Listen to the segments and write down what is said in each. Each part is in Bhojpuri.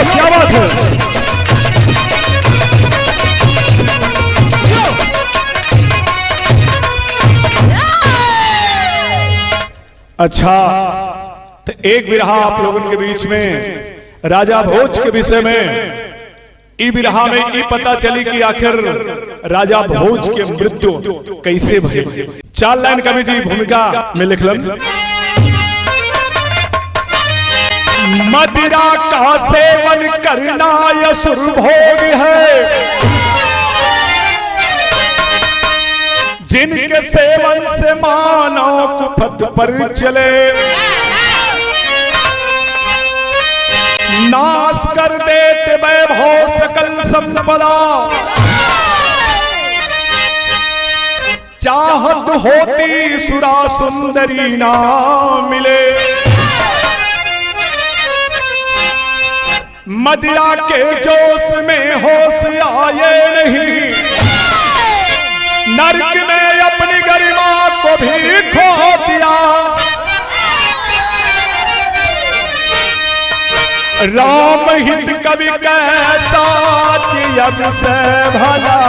क्या बात है। अच्छा, तो एक बिरहा आप लोगों के बीच में राजा भोज के विषय में ई बिरहा में ई पता चली कि आखिर राजा भोज के मृत्यु कैसे भई। 4 लाइन कवि जी भूमिका में लिखलन। मदिरा का सेवन करना असुर भोग है, जिनके सेवन से मानव कुपथ पर चले, नाश कर देते वैभव सकल संपदा, चाहत होती सुरा सुंदरी ना मिले। मदिरा के जोश में होश आए नहीं, नरक में अपनी गरिमा को भी खो दिया। राम हित कवि कैसा जग से भला,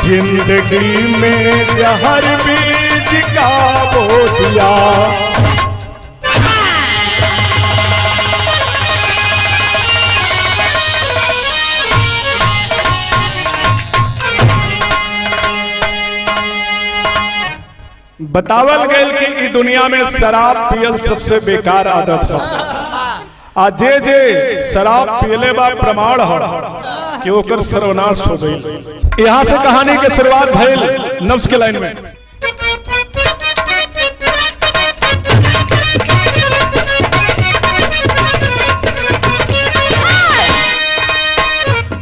जिंदगी में जहर बीज का बो दिया। बतावल गए कि ई दुनिया में शराब पियल सबसे बेकार आदत है। आज जे जे शराब पियले बा प्रमाण है कि ओकर सर्वनाश हो गई। यहाँ से कहानी के शुरुआत भइल नफ्स के लाइन में।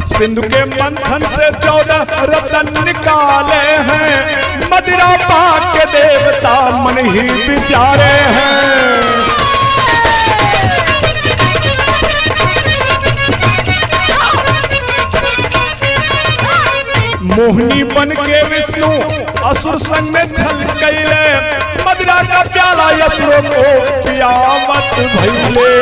सिंधु के मंथन से 14 रतन निकाले हैं, मदिरा पाक के देवता मन ही विचारे हैं। मोहिनी बन के विष्णु असुर संग में छल कैले, मदिरा का प्याला असुरों को पियावत भइले।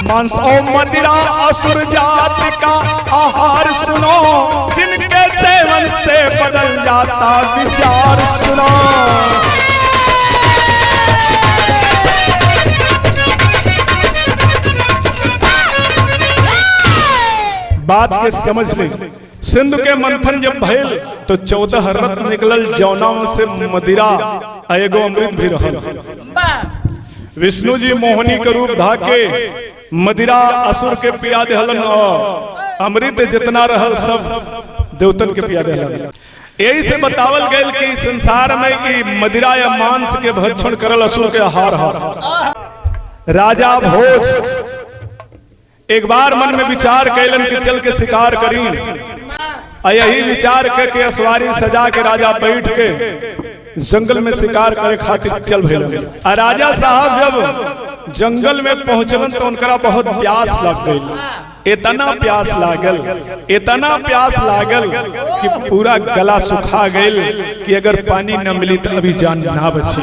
मांस और मदिरा असुर जाति का आहार सुनो, जिनके सेवन से बदल जाता विचार सुनो। बात के समझ ले। सिंधु के मंथन जब भइल तो 14 रत्न निकलल, जौनाम से मदिरा एगो अमृत भी रहल। विष्णु जी मोहिनी के रूप धाके मदिरा असुर के पिया देहलन, अमृत जितना रहल सब देवतन के पिया देहलन। यही से बतावल गए कि संसार में कि मदिरा या मांस के भक्षण करल असुर के आहार है। राजा भोज एक बार मन में विचार कैलन कि चल के शिकार करी। यही विचार करके असवारी सजा के राजा बैठ के जंगल में शिकार करे खातिर चल भइल। राजा साहब जब जंगल में पहुंचलन तो उनका बहुत प्यास लग गई। इतना प्यास लागल कि पूरा गला सुखा गइल कि अगर पानी न मिली तो अभी जान ना बची।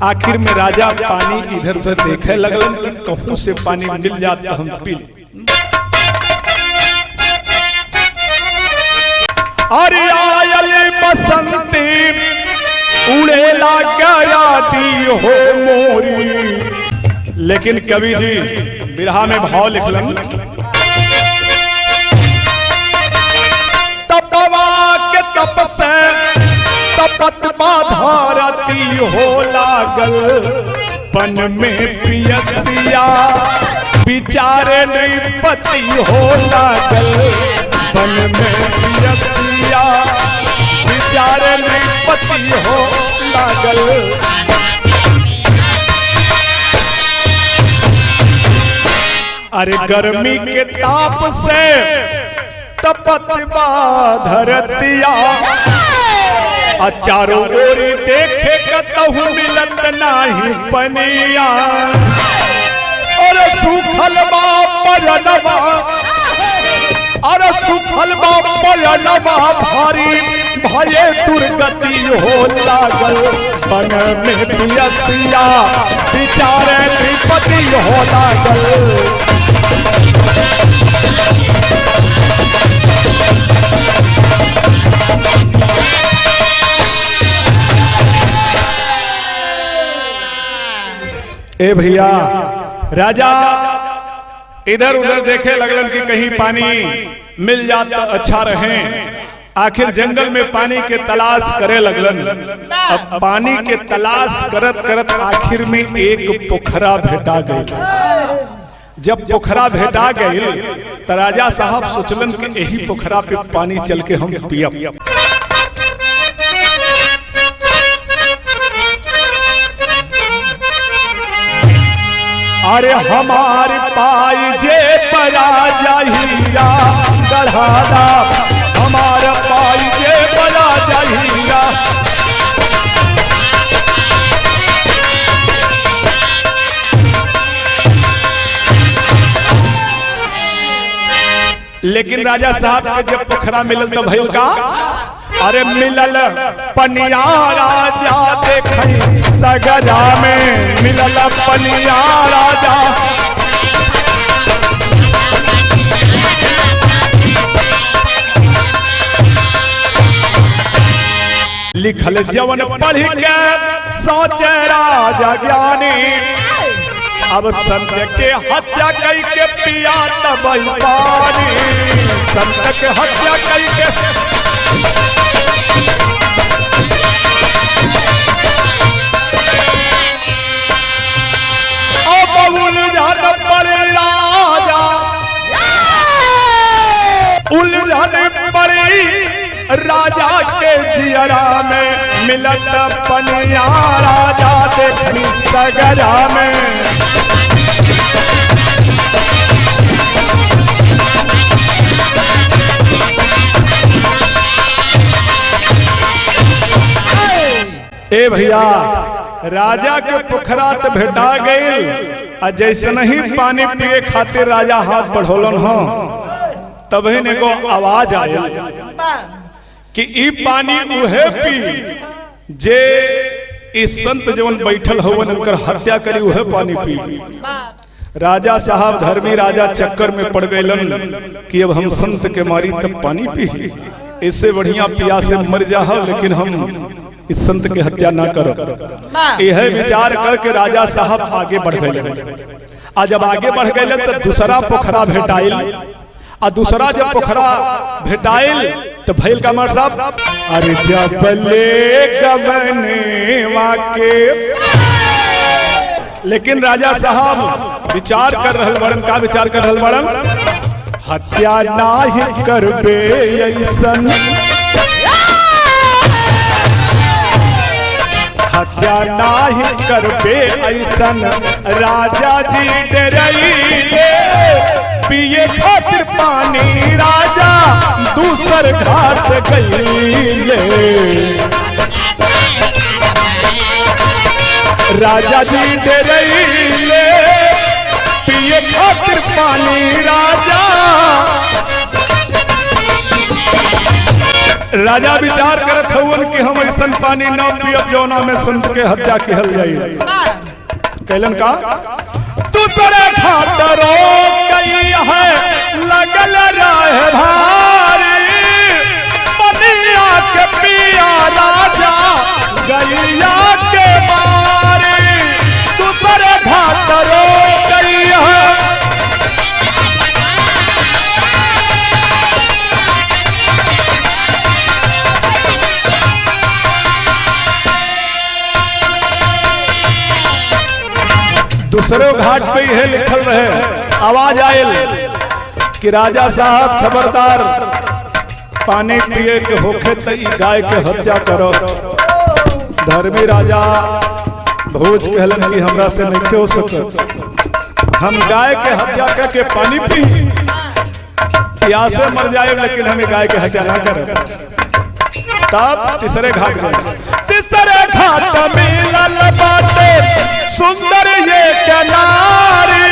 आखिर में राजा पानी इधर उधर देखे लगलन कि कहूं से पानी मिल जाता तो हम पी लें। अरे आयल बसंती उड़े ला गया दी हो मोरी। लेकिन कवि जी बिरहा में भाव लिखलन। तपवा के तप से तपत बाधारती हो लागल, पन में पियसिया विचारे नहीं पति हो लागल, पन में पियसिया विचारे नहीं पति हो लागल। अरे गर्मी के ताप से तपत बाधरतिया, चारों ओरी देखे कतहु मिलत नाही पनिया। और सूखल बा परनवा अरे सुफल बा भारी भये दुर्गति हो लागल बन में पियसिया विचारे विपत्ति हो लागल। ए भैया राजा इधर उधर देखे लगलन कि कहीं पानी मिल जाता अच्छा रहे। आखिर जंगल में पानी के तलाश करे लगलन। अब पानी के तलाश करत करत आखिर में एक पोखरा भेटा गई। जब पोखरा भेटा गई तो राजा साहब सोचलन कि यही पोखरा पे पानी चल के हम पियब। अरे हमारे पाई जे परा जाहिरा गढ़ादा हमारा पाई जे परा जाहिरा। लेकिन राजा साहब के जब पोखरा मिलल तो भइल का अरे मिलल पनिया राजा देखई सगरा में मिलल पनिया राजा। लिखल जवन पढ़ के सोचे राजा ज्ञानी अब संत के हत्या कई के पिया तब पानी। संत के हत्या कई के उलझन पड़ी राजा के जियरा में मिलत पनिया राजा देखी सगरा में। ए भैया राजा के पोखरा तो भेटा गई। जैसे नहीं पानी पिए खातिर राजा हाथ बढ़ोलन हो तभी ने को आवाज आया कि ई पानी उहे पी जे इस संत जवन बैठल होवन उनकर हत्या करी उहे पानी पी। राजा साहब धर्मी राजा चक्कर में पड़ गए कि अब हम संत के मारी तब पानी पी। इससे बढ़िया प्यास से मर जा लेकिन हम इस संत की हत्या ना करो। यह विचार करके राजा साहब आगे बढ़ गए। आज जब आगे बढ़ गए तो दूसरा पोखरा भेटाइल। और दूसरा जब पोखरा भेटाइल तो भैल का मर साहब अरे जब ले गवने वाके। लेकिन राजा साहब विचार कर रहल बड़न। का विचार कर रहल बड़न? हत्या नाही करबे ऐसन, हत्या नाही करबे ऐसन राजा जी डरैले। पिए खातिर पानी राजा दूसर घाट गईले। राजा जी डरैले पिए खातिर पानी राजा। राजा विचार करत हवन कि हम ऐसन पानी न पियब जौना में संत के हत्या कहल जाई। कैलन का दूसरे घाट रो गई है लगल रहे भारी। पनिया के पिया राजा गैया के मारी। दूसरे घाट रो गई है दूसरे घाट पे यह लिखल रहे। आवाज आयल कि राजा साहब खबरदार पानी पिए के होखे तो गाय के हत्या करो। धर्मी राजा भोज कहलन कि हमरा से नहीं हो सकत। हम गाय के हत्या करके पानी पी प्यासे मर जाए लेकिन हमें गाय के हत्या ना करें। तब तीसरे घाट गए। तीसरे घाट मिलल बाटे सुंदर ये किनारी।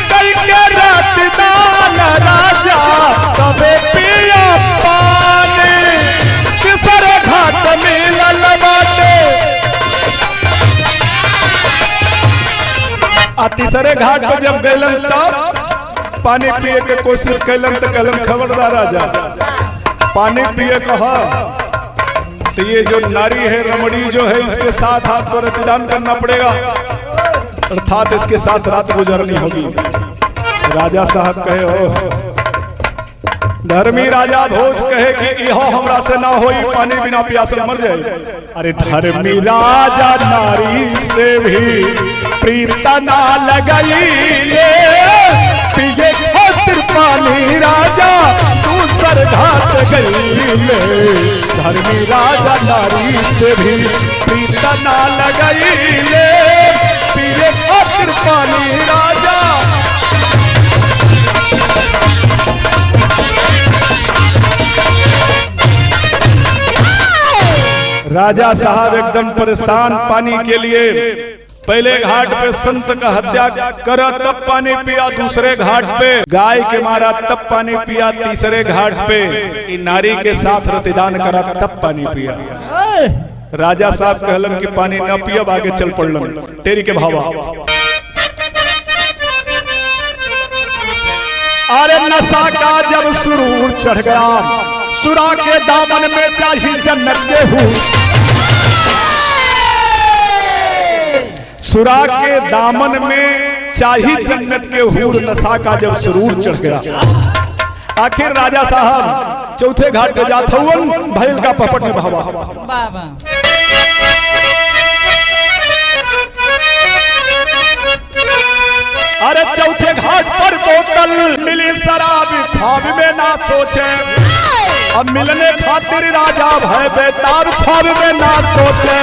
कई के रात दान राजा तीसरे घाट पर जब गैलन तब पानी पिए के कोशिश कैलन तो कहलन खबरदार राजा, पानी पिए कहा तो ये जो नारी है रमणी जो है इसके साथ हाथ पर रतिदान करना पड़ेगा, अर्थात इसके साथ रात गुजरनी होगी। राजा साहब कहे हो धर्मी राजा भोज कहे कि इहो हमरा से ना होई, पानी बिना प्यासल मर जाए। अरे धर्मी राजा नारी से भी प्रीत ना लगाई ले, पिए खातिर पानी राजा दूसर घाट गई ले। धर्मी राजा नारी से भी प्रीत ना लगाई ले, पिए खातिर पानी राजा। राजा साहब एकदम परेशान पानी के लिए, पहले घाट पे संत का हत्या करा तब पानी पिया, दूसरे घाट पे गाय के मारा तब पानी पिया, तीसरे घाट पे नारी के साथ रतिदान करा तब पानी पिया। राजा साहब कहलन कि पानी न पियब, आगे चल पड़लन तेरी के भावा। अरे नशा का जब सुरूर चढ़ गया, सुरा के दामन में चाहिए जन्नत के हूर, सुरा के दामन में चाहिए जन्नत के हूर, नशा का जब सुरूर चढ़ गया। आखिर राजा साहब चौथे घाट पे जात हुवन, भैल का पपट में भावा। अरे चौथे घाट पर बोतल मिली शराब, ख्वाब में ना सोचे, अब मिलने खातिर राजा भय बेताब, ख्वाब में ना सोचे।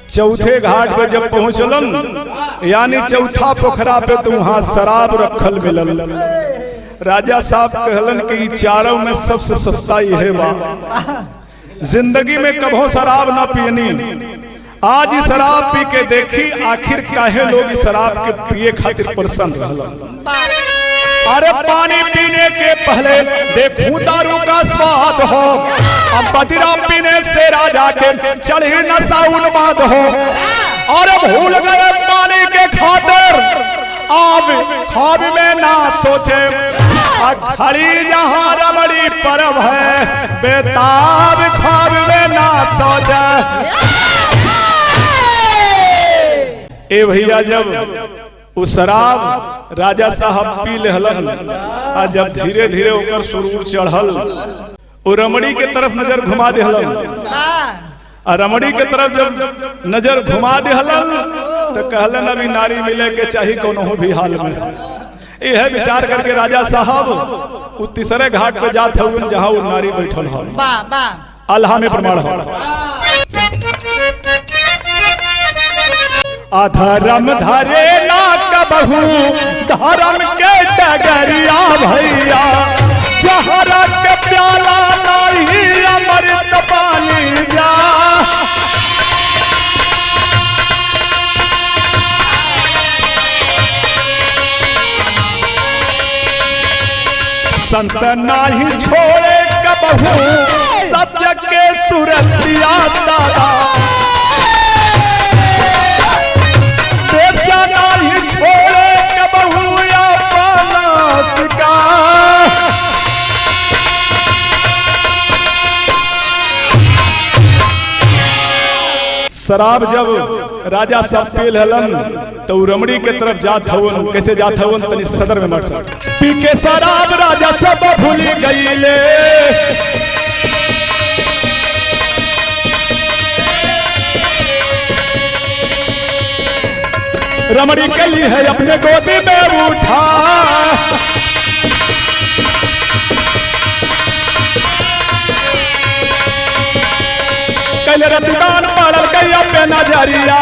चौथे घाट पे जब पहुंचलन, यानी चौथा पोखरा पे तो वहां शराब रखल मिलल। राजा साहब कहलन कि चारों में सबसे सस्ता यह बा, जिंदगी में कभो शराब ना पियनी, आज ही शराब पी के देखी आखिर काहे लोग इस शराब के पिए खातिर परेशान रहलन। अरे पानी पीने के पहले देखूं दारू का स्वाद हो, अब बदरा पीने से राजा के चढ़ी नशा उन्माद हो, और भूल गए पानी के खातिर अब ख्वाब में ना सोचे, खड़ी जहां रमणी परब है बेताब, ख्वाब में ना सोचे। ए भैया जब उस शराब राजा साहब पी लेहलन, आ जब धीरे धीरे ओकर सुरूर चढ़ल, वो रमणी के तरफ नजर घुमा देहलन, आ रमणी के तरफ जब नजर घुमा देहलन तो कहलन अभी नारी मिले के चाहिए कोनो भी हाल में। यह विचार करके राजा साहब उस तीसरे घाट पे जात हवन जहां वो नारी बैठल हो। अल्लाह में प्रमाण हो। अधर्म धरे ना कबहू धर्म के डगरिया भैया, जहरा के प्याला नाही अमृत पानी जा। संत नाही छोड़े कबहू सत्य के सुरतिया दादा, देशा नाही छोड़े कबहू अपना सिका। शराब जब राजा सब पी लेलन तो रमणी के तरफ जात हवन, कैसे जात हवन तनी सदर में मर पी के शराब राजा सब भूल गईले, रमणी कली है अपने गोदी में उठा, कल रतिदान पड़ल गई अपने नजरिया,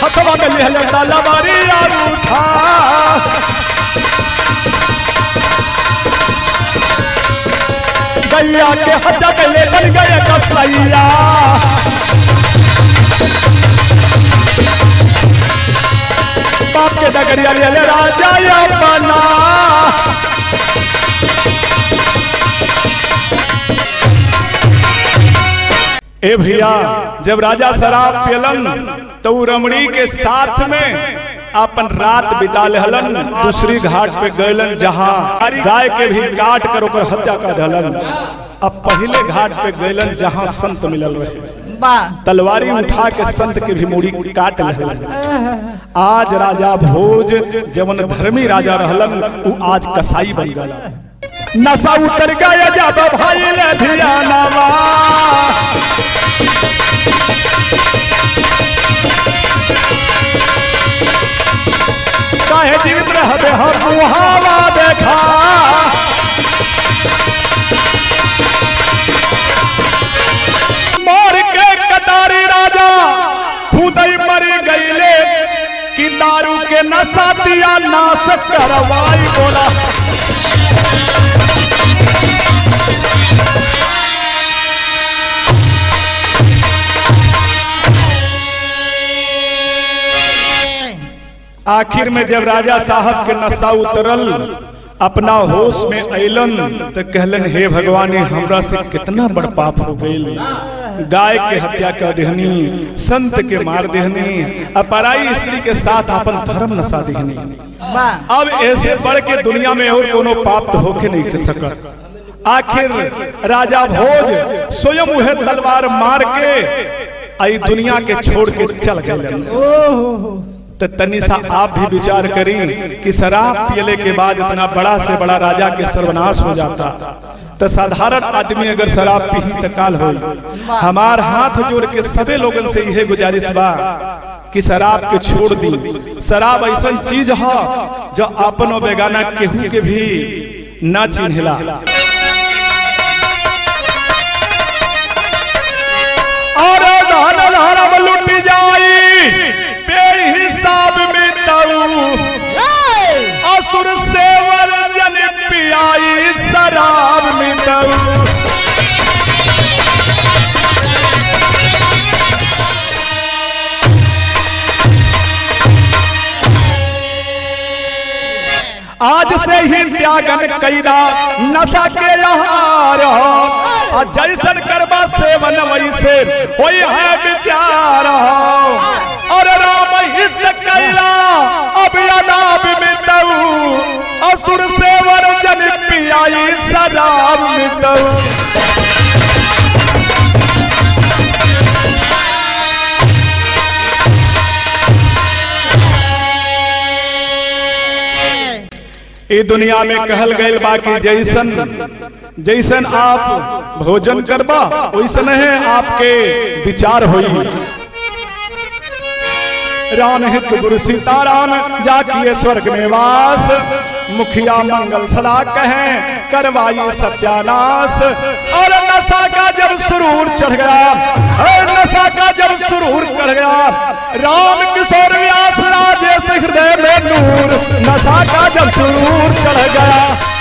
हथवा में लिहल लबारिया उठा, गैया के हत्या कैले बन गए कसैया, बाप के डगरिया ले राजा ए भैया जब राजा शराब पियलन तो रमणी के साथ में अपन रात बिता लेहलन। दूसरी घाट पे गयलन जहां गाय के भी काट कर ओकर हत्या कर दहलन। अब पहले घाट पे गयलन जहां संत मिलल रहे, तलवारी उठा के संत के भी मूड़ी काट लेहलन। आज राजा भोज जवन धर्मी राजा रहलन उ आज कसाई बन गया। नशा उतर गया जब भाई ले धियानवा, काहे जीवित रहबे हम मुहावा देखा। मार के कटारी राजा खुदई मरी गईले कि दारू के नशा दिया नाश करवाई बोला। आखिर में जब राजा साहब के नशा उतरल अपना होश में अलन तो कहलन हे भगवान हमरा से कितना बड़ पाप हो गईल। गाय के हत्या कर देहनी, संत के मार देहनी, अपराई स्त्री के साथ अपन धर्म नशा देहनी। अब ऐसे बढ़ के दुनिया में और कोनो पाप तो होके नहीं सकत। आखिर राजा भोज स्वयं उहे तलवार मार के आई दुनिया के छोड़ के चल गए। तो तनी सा आप भी विचार करें कि शराब पियले के बाद इतना बड़ा से बड़ा राजा के सर्वनाश हो जाता, तो साधारण आदमी अगर शराब पी तो काल हो। हमार हाथ जोड़ के सभी लोगन से यह गुजारिश बा कि शराब के छोड़ दी। शराब ऐसा चीज है जो अपन बेगाना केहू के भी ना चिन्हला। और धन लुट जाई हिसाब में असुर सेवर जन पियाई शराब में आज से ही त्यागन कैला नशा के आहार, जैसन करबा सेवन वैसे होई है विचार। और राम हित कैला अब अनाब में दऊ, असुर सेवर जन पियाई शराब में दऊ। ये दुनिया में कहल गए बाकी जैसन जैसन आप भोजन करबा वैसन है आपके विचार होई। राम हित गुरु सीताराम जाकिए स्वर्ग में वास, मुखिया मंगल सदा कहें करवाई सत्यानाश। और नशा का जब सुरूर चढ़ गया, और नशा का जब सुरूर चढ़ गया, राम किशोर व्यास राजेश हृदय में नूर। नशा का जब सुरूर चढ़ गया